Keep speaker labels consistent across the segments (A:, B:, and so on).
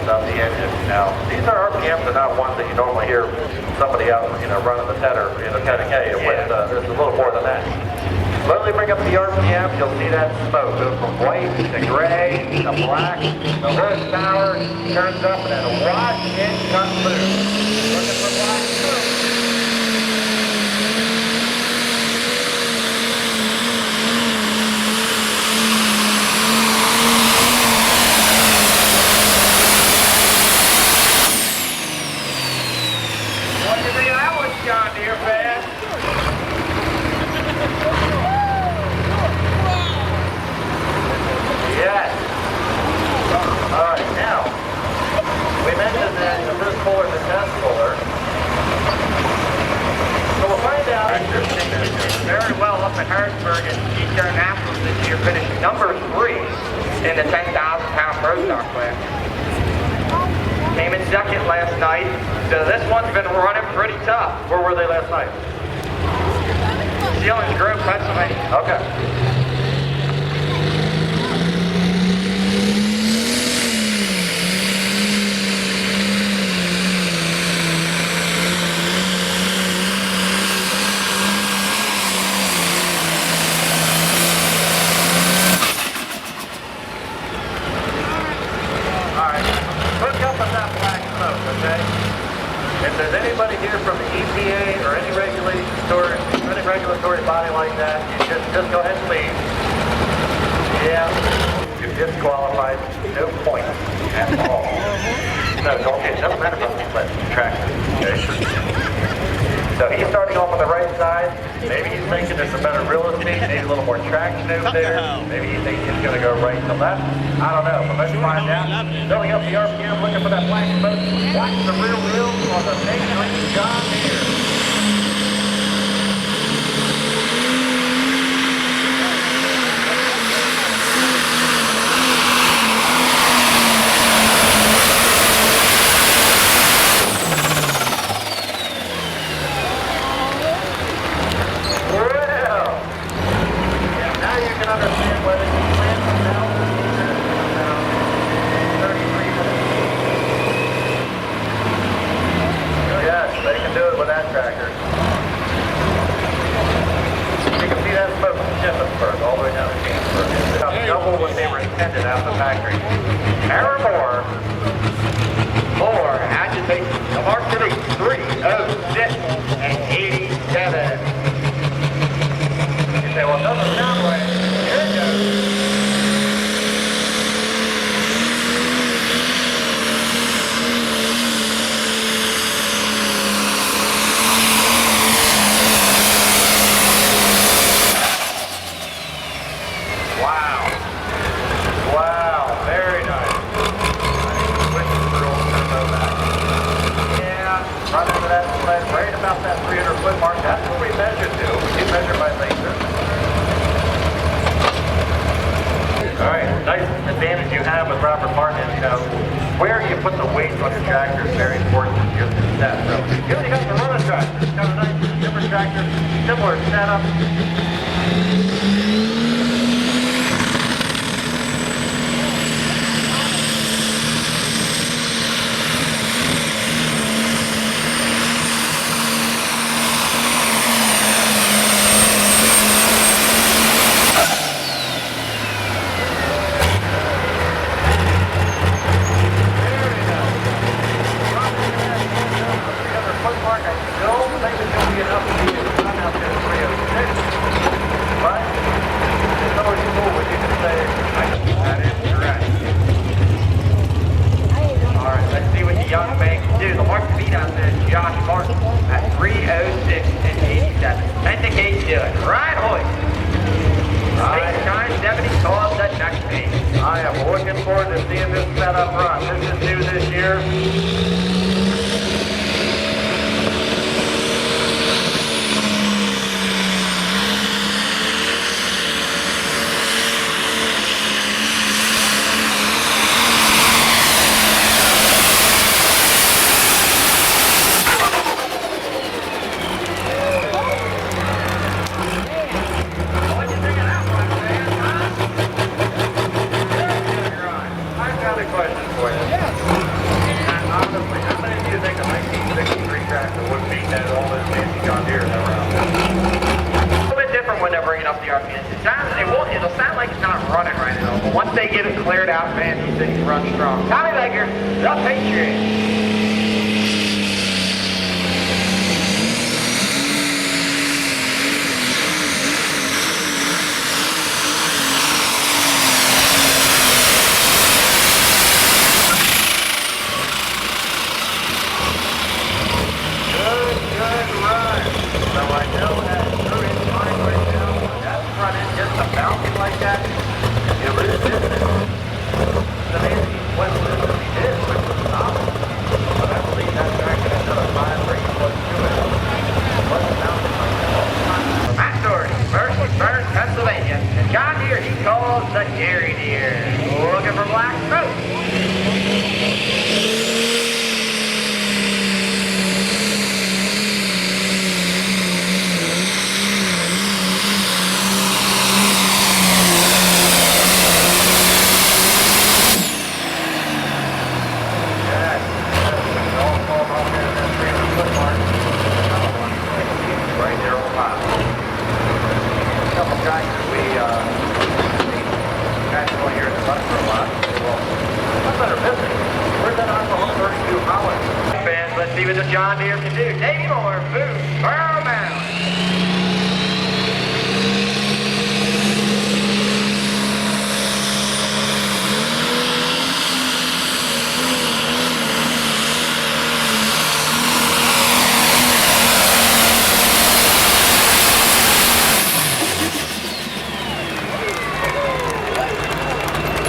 A: of the engine. Now, these are RPMs, are not ones that you normally hear somebody out, running the tether, cutting hay with. There's a little more than that. Slowly bring up the RPM, you'll see that smoke go from white to gray to black. The horsepower turns up and then watch it cut loose. Looking for black smoke. What do you think of that one, John Deere fan? Yes. All right, now, we mentioned that the first puller is a test puller. So we'll find out.
B: Very well up in Harrisburg and Eastern Nationals this year, finished number 3 in the 10,000-pound pro stock class. Came in second last night, so this one's been running pretty tough.
A: Where were they last night?
B: Sealands Grove, Pennsylvania.
A: Okay. If there's anybody here from the EPA or any regulatory body like that, you just go ahead and leave. Yeah, you're disqualified, no points at all. No, it doesn't matter about the tractor. Okay. So he's starting off on the right side. Maybe he's thinking there's a better real estate, maybe a little more traction over there. Maybe he thinks he's going to go right to left. I don't know, but let's find out. Filling up the RPM, looking for that black smoke. Watch the rear wheels on the big green John Deere. Where you put the weight on your tractor is very important to your success. So, here you got the running tractor. It's got a nice different tractor, similar setup.
B: up the RPMs. It'll sound like it's not running right now, but once they get it cleared out, man, these things run strong. Tommy Baker, the Patriot.
A: So I know that you're in line right now. That front end gets to bouncing like that. It really distance. The amazing what he did, which was phenomenal. But I believe that's back in another 5 or 8 plus 2 inches. Wasn't bouncing like that all the time.
B: Matt Doherty, Mercersburg, Pennsylvania. And John Deere, he calls the Dairy Deer. Looking for black smoke. Let's see what the John Deere can do. Davey Moore, boom, Burrow Mound.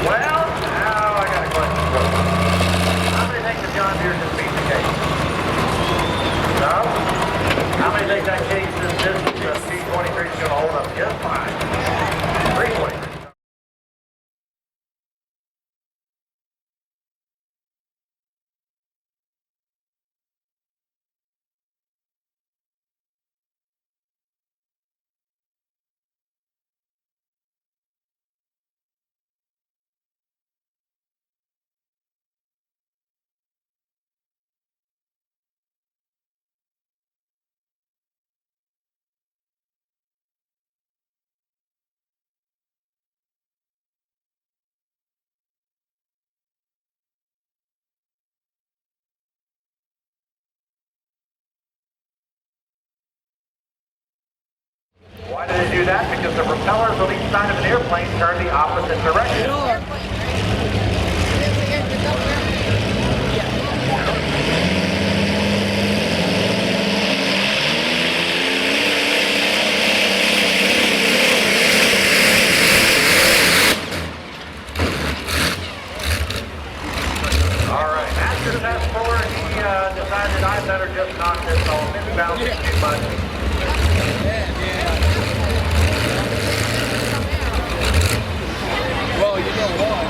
B: Well, now I got a question for you. How many think the John Deere can beat the case? No? How many think that case this P23 is going to hold up just fine? 323. Why do they do that? Because the propellers on each side of an airplane turn the opposite direction. All right, after test 4, he decided I better just knock this off. Maybe bounce it too much.
C: Well, you know what?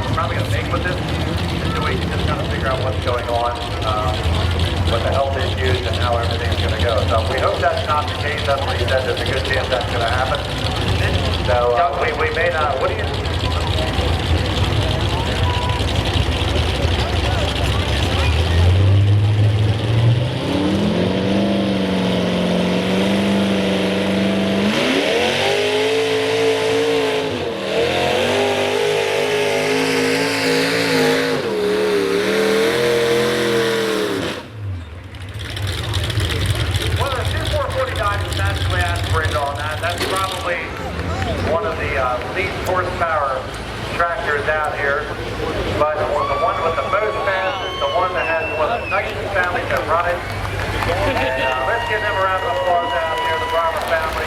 A: We're probably going to make with this until we can just kind of figure out what's going on, what the health issues and how everything's going to go. So we hope that's not the case. That's what he said. There's a good chance that's going to happen. So we may not. What do you? That's probably one of the least horsepower tractors out here, but the one with the most fast is the one that has one of the nicest families that run it. And let's give them a round of applause out here, the Brahma family.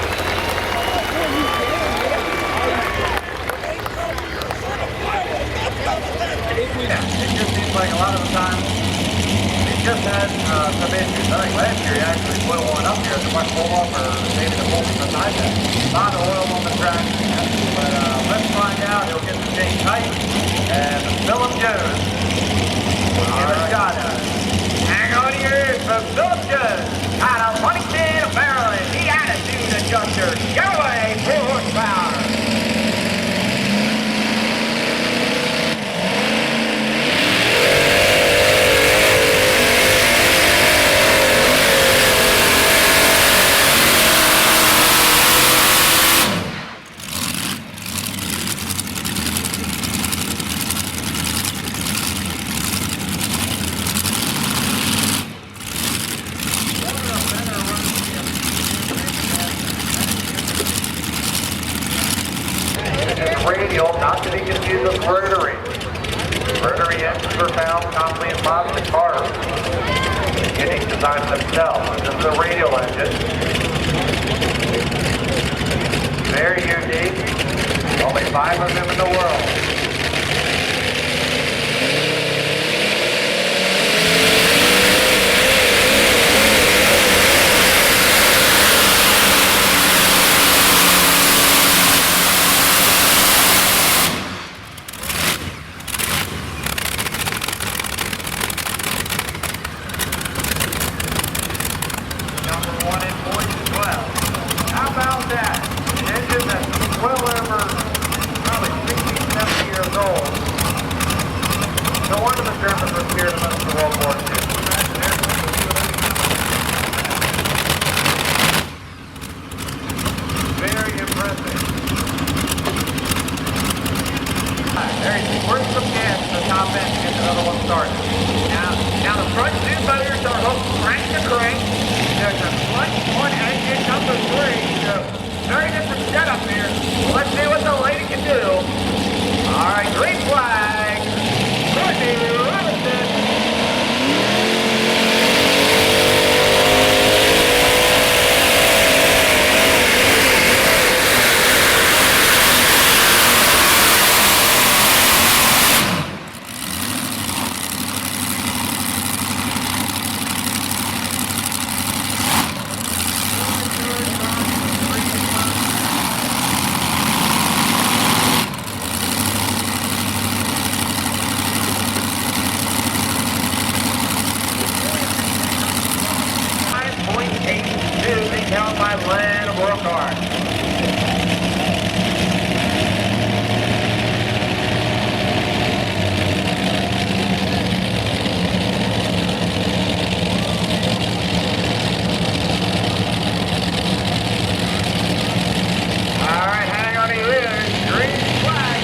A: Yeah, it just seems like a lot of the time it just has some issues. I think last year he actually blew one up here to pull off or maybe the whole beside that. A lot of oil on the track, but let's find out. He'll get the chain tight and Philip Jones will give a shot at it. Hang on to your ears from Philip Jones out of Huntington, Maryland. The Attitude Adjuster, Chevrolet 4 horsepower. electronically embossed the cars. Unique design themselves. This is a radial engine. Very unique. Only 5 of them in the world.
B: Now the front 2 motors are hooked crank to crank. There's a clutch on engine number 3. So very different setup here. Let's see what the lady can do. All right, green flag. Courtney Robinson. Held by Len Workhart. All right, hang on to your ears. Green flag,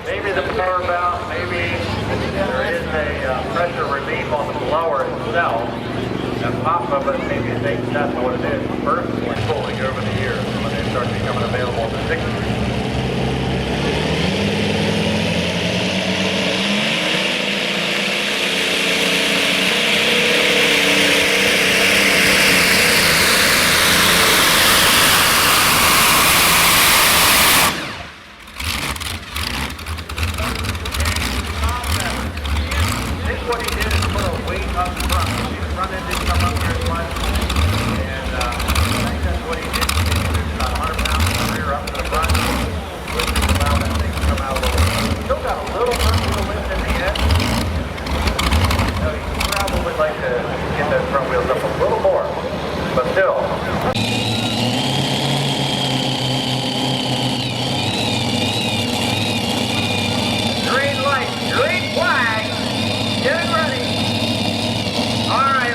B: maybe the power valve, maybe there is a pressure relief on the blower itself. And pop of it, maybe that's what it is. Personally, pulling over the years when they start becoming available in the 60s. Green light, green flag, get ready. All right,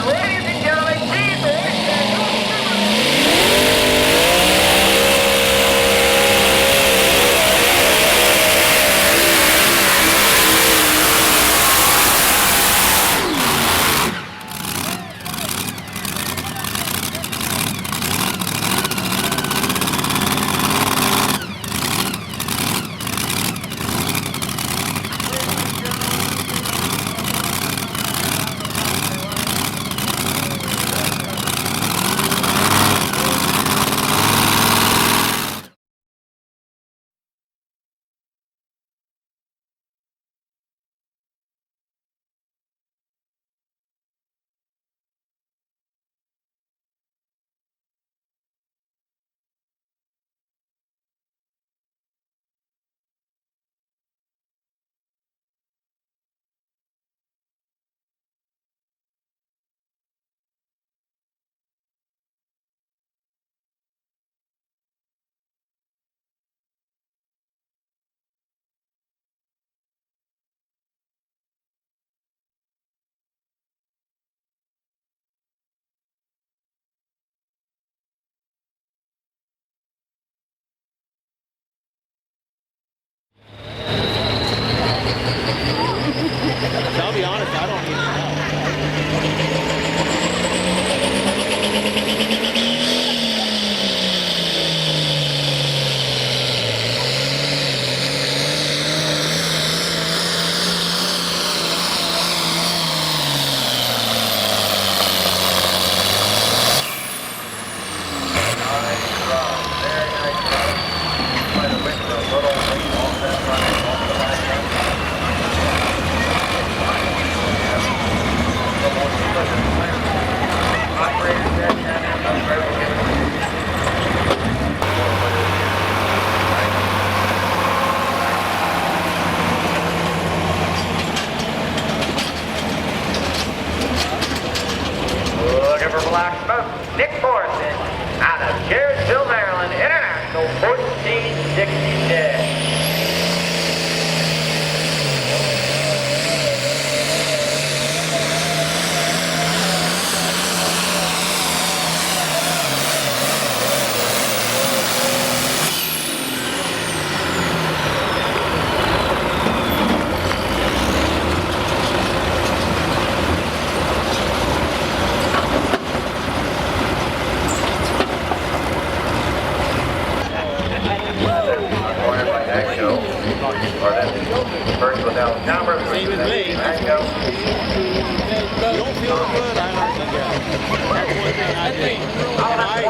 B: for black smoke, Nick Morrison, out of Quarryville, Maryland, International 1466.
A: Or then first without numbers.
C: Same as me.
A: There you go.
C: Don't feel good, I don't think that's one thing I do. And I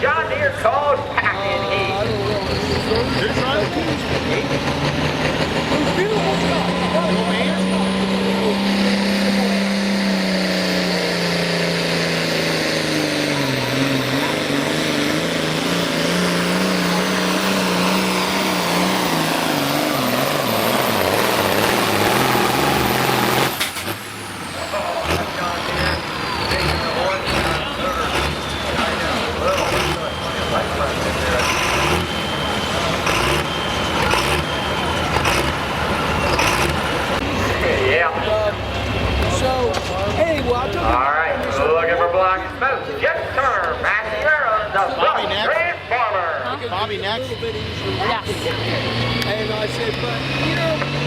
B: John Deere called packing heat. Looking for black smoke. Jeff Turner, Matthew Aaron, the
C: Bobby next.
B: Transformer.
C: Bobby next.
D: Yes.
E: And I said, but, you know,